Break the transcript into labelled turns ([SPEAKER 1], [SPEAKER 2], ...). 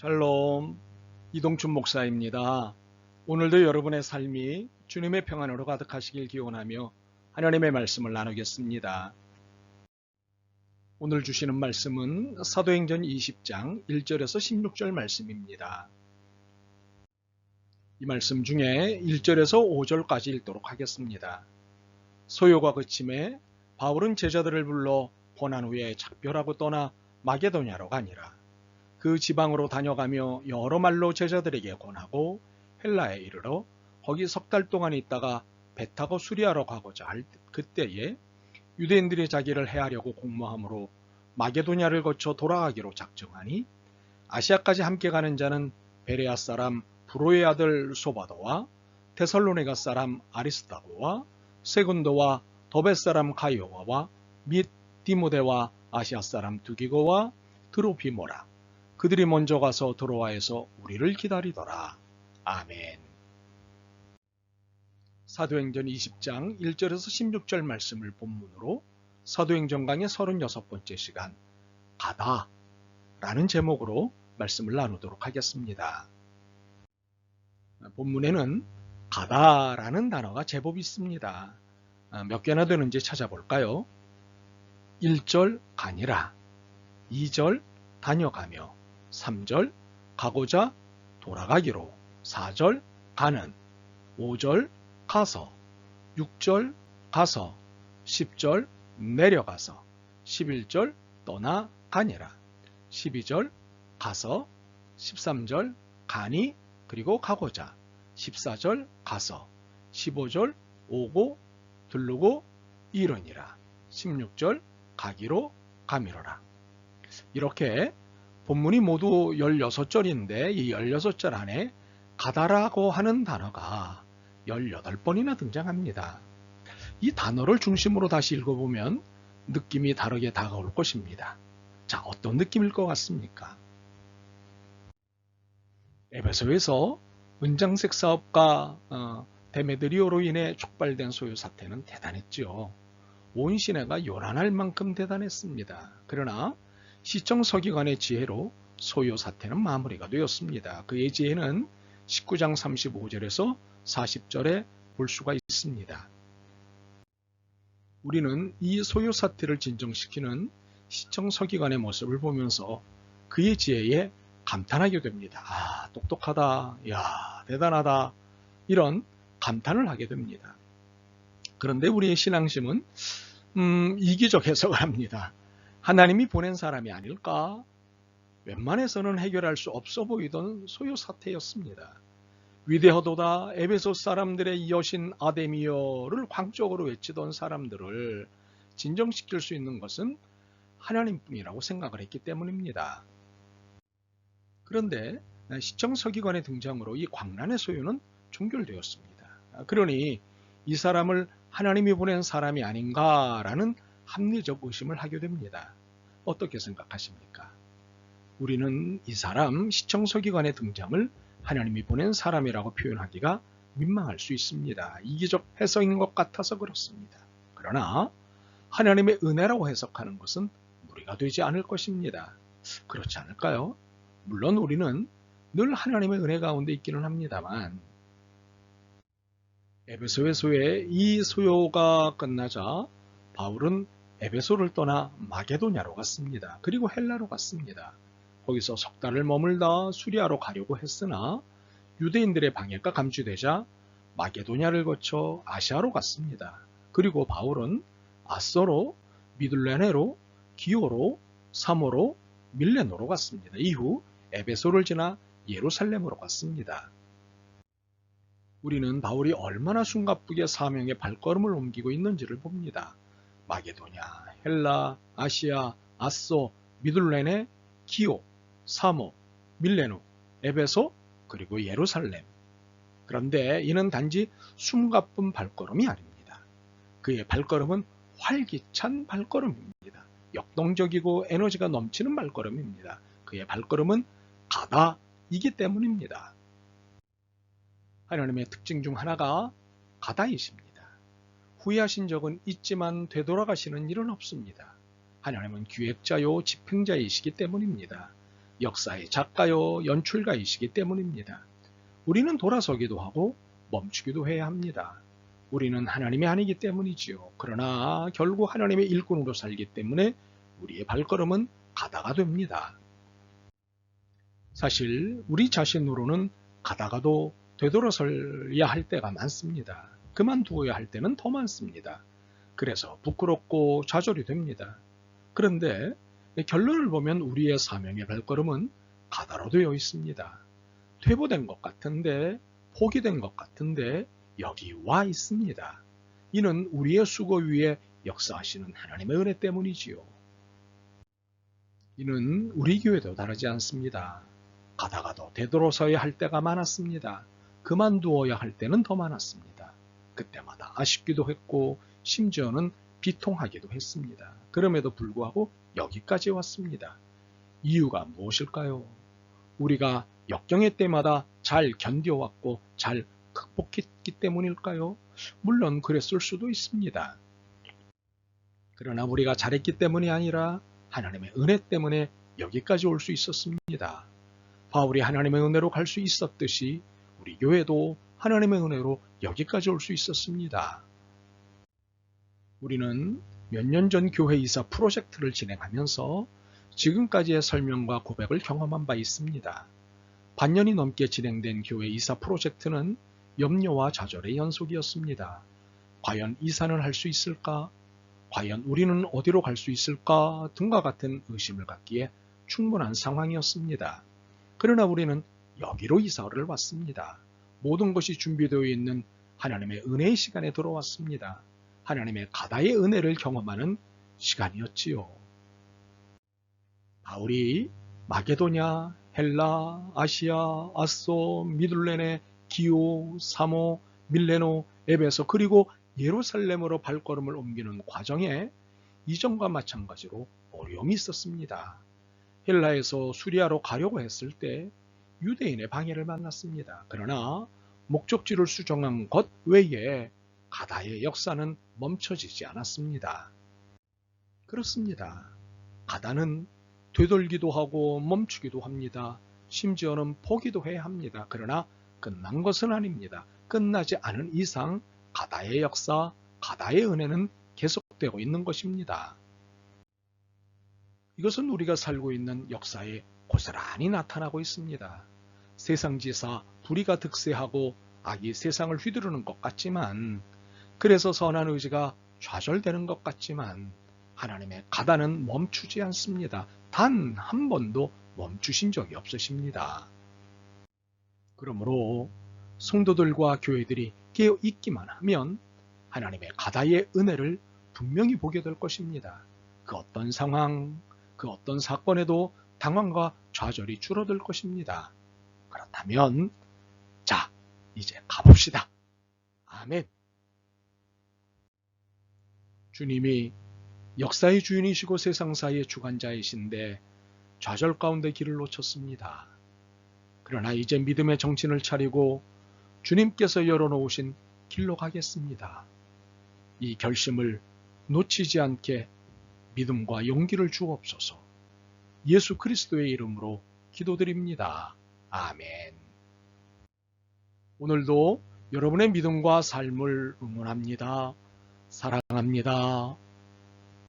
[SPEAKER 1] 샬롬, 이동춘 목사입니다. 오늘도 여러분의 삶이 주님의 평안으로 가득하시길 기원하며 하나님의 말씀을 나누겠습니다. 오늘 주시는 말씀은 사도행전 20장 1절에서 16절 말씀입니다. 이 말씀 중에 1절에서 5절까지 읽도록 하겠습니다. 소요가 그침에 바울은 제자들을 불러 고난 후에 작별하고 떠나 마게도냐로 가니라. 그 지방으로 다녀가며 여러 말로 제자들에게 권하고 헬라에 이르러 거기 석 달 동안 있다가 배 타고 수리하러 가고자 할 그때에 유대인들이 자기를 해하려고 공모함으로 마게도냐를 거쳐 돌아가기로 작정하니 아시아까지 함께 가는 자는 베레아 사람 브로의 아들 소바도와 데살로니가 사람 아리스다고와 세군도와 더베 사람 가이오와와 및 디모데와 아시아 사람 두기고와 드로피모라. 그들이 먼저 가서 드로아에서 우리를 기다리더라. 아멘. 사도행전 20장 1절에서 16절 말씀을 본문으로 사도행전 강의 36번째 시간 가다 라는 제목으로 말씀을 나누도록 하겠습니다. 본문에는 가다 라는 단어가 제법 있습니다. 몇 개나 되는지 찾아볼까요? 1절 가니라, 2절 다녀가며, 3절 가고자 돌아가기로, 4절 가는, 5절 가서, 6절 가서, 10절 내려가서, 11절 떠나가니라, 12절 가서, 13절 가니 그리고 가고자, 14절 가서, 15절 오고 들르고 이르니라, 16절 가기로 가미로라. 이렇게 본문이 모두 16절인데 이 16절 안에 가다라고 하는 단어가 18번이나 등장합니다. 이 단어를 중심으로 다시 읽어보면 느낌이 다르게 다가올 것입니다. 자, 어떤 느낌일 것 같습니까? 에베소에서 은장색 사업가 데메드리오로 인해 촉발된 소요 사태는 대단했죠. 온 시내가 요란할 만큼 대단했습니다. 그러나 시청 서기관의 지혜로 소요 사태는 마무리가 되었습니다. 그의 지혜는 19장 35절에서 40절에 볼 수가 있습니다. 우리는 이 소요 사태를 진정시키는 시청 서기관의 모습을 보면서 그의 지혜에 감탄하게 됩니다. 아, 똑똑하다, 야, 대단하다, 이런 감탄을 하게 됩니다. 그런데 우리의 신앙심은 이기적 해석을 합니다. 하나님이 보낸 사람이 아닐까? 웬만해서는 해결할 수 없어 보이던 소요 사태였습니다. 위대하도다 에베소 사람들의 여신 아데미어를 광적으로 외치던 사람들을 진정시킬 수 있는 것은 하나님뿐이라고 생각을 했기 때문입니다. 그런데 시청 서기관의 등장으로 이 광란의 소요는 종결되었습니다. 그러니 이 사람을 하나님이 보낸 사람이 아닌가라는 합리적 의심을 하게 됩니다. 어떻게 생각하십니까? 우리는 이 사람 시청 서기관의 등장을 하나님이 보낸 사람이라고 표현하기가 민망할 수 있습니다. 이기적 해석인 것 같아서 그렇습니다. 그러나 하나님의 은혜라고 해석하는 것은 무리가 되지 않을 것입니다. 그렇지 않을까요? 물론 우리는 늘 하나님의 은혜 가운데 있기는 합니다만 에베소의 소에 이 소요가 끝나자 바울은 에베소를 떠나 마게도냐로 갔습니다. 그리고 헬라로 갔습니다. 거기서 석 달을 머물다 수리아로 가려고 했으나 유대인들의 방해가 감추되자 마게도냐를 거쳐 아시아로 갔습니다. 그리고 바울은 아서로, 미둘레네로, 기오로, 사모로, 밀레노로 갔습니다. 이후 에베소를 지나 예루살렘으로 갔습니다. 우리는 바울이 얼마나 숨가쁘게 사명의 발걸음을 옮기고 있는지를 봅니다. 마게도냐, 헬라, 아시아, 아소, 미둘레네, 기오, 사모, 밀레노, 에베소, 그리고 예루살렘. 그런데 이는 단지 숨가쁜 발걸음이 아닙니다. 그의 발걸음은 활기찬 발걸음입니다. 역동적이고 에너지가 넘치는 발걸음입니다. 그의 발걸음은 가다이기 때문입니다. 하나님의 특징 중 하나가 가다이십니다. 후회하신 적은 있지만 되돌아가시는 일은 없습니다. 하나님은 기획자요 집행자이시기 때문입니다. 역사의 작가요 연출가이시기 때문입니다. 우리는 돌아서기도 하고 멈추기도 해야 합니다. 우리는 하나님의 아니기 때문이지요. 그러나 결국 하나님의 일꾼으로 살기 때문에 우리의 발걸음은 가다가 됩니다. 사실 우리 자신으로는 가다가도 되돌아서야 할 때가 많습니다. 그만두어야 할 때는 더 많습니다. 그래서 부끄럽고 좌절이 됩니다. 그런데 결론을 보면 우리의 사명의 발걸음은 가다로 되어 있습니다. 퇴보된 것 같은데, 포기된 것 같은데 여기 와 있습니다. 이는 우리의 수고 위에 역사하시는 하나님의 은혜 때문이지요. 이는 우리 교회도 다르지 않습니다. 가다가도 되돌아서야 할 때가 많았습니다. 그만두어야 할 때는 더 많았습니다. 그때마다 아쉽기도 했고 심지어는 비통하기도 했습니다. 그럼에도 불구하고 여기까지 왔습니다. 이유가 무엇일까요? 우리가 역경의 때마다 잘 견뎌왔고 잘 극복했기 때문일까요? 물론 그랬을 수도 있습니다. 그러나 우리가 잘했기 때문이 아니라 하나님의 은혜 때문에 여기까지 올 수 있었습니다. 바울이 하나님의 은혜로 갈 수 있었듯이 우리 교회도 하나님의 은혜로 여기까지 올 수 있었습니다. 우리는 몇 년 전 교회 이사 프로젝트를 진행하면서 지금까지의 설명과 고백을 경험한 바 있습니다. 반년이 넘게 진행된 교회 이사 프로젝트는 염려와 좌절의 연속이었습니다. 과연 이사는 할 수 있을까? 과연 우리는 어디로 갈 수 있을까? 등과 같은 의심을 갖기에 충분한 상황이었습니다. 그러나 우리는 여기로 이사를 왔습니다. 모든 것이 준비되어 있는 하나님의 은혜의 시간에 들어왔습니다. 하나님의 가다의 은혜를 경험하는 시간이었지요. 바울이 마게도냐, 헬라, 아시아, 아소, 미둘레네, 기오, 사모, 밀레노, 에베소 그리고 예루살렘으로 발걸음을 옮기는 과정에 이전과 마찬가지로 어려움이 있었습니다. 헬라에서 수리아로 가려고 했을 때 유대인의 방해를 만났습니다. 그러나 목적지를 수정한 것 외에 가다의 역사는 멈춰지지 않았습니다. 그렇습니다. 가다는 되돌기도 하고 멈추기도 합니다. 심지어는 포기도 해야 합니다. 그러나 끝난 것은 아닙니다. 끝나지 않은 이상 가다의 역사, 가다의 은혜는 계속되고 있는 것입니다. 이것은 우리가 살고 있는 역사에 고스란히 나타나고 있습니다. 세상지사 불의가 득세하고 악이 세상을 휘두르는 것 같지만, 그래서 선한 의지가 좌절되는 것 같지만 하나님의 가다는 멈추지 않습니다. 단 한 번도 멈추신 적이 없으십니다. 그러므로 성도들과 교회들이 깨어 있기만 하면 하나님의 가다의 은혜를 분명히 보게 될 것입니다. 그 어떤 상황, 그 어떤 사건에도 당황과 좌절이 줄어들 것입니다. 그렇다면 자, 이제 가봅시다. 아멘. 주님이 역사의 주인이시고 세상사의 주관자이신데 좌절 가운데 길을 놓쳤습니다. 그러나 이제 믿음의 정신을 차리고 주님께서 열어놓으신 길로 가겠습니다. 이 결심을 놓치지 않게 믿음과 용기를 주옵소서. 예수 그리스도의 이름으로 기도드립니다. 아멘. 오늘도 여러분의 믿음과 삶을 응원합니다. 사랑합니다.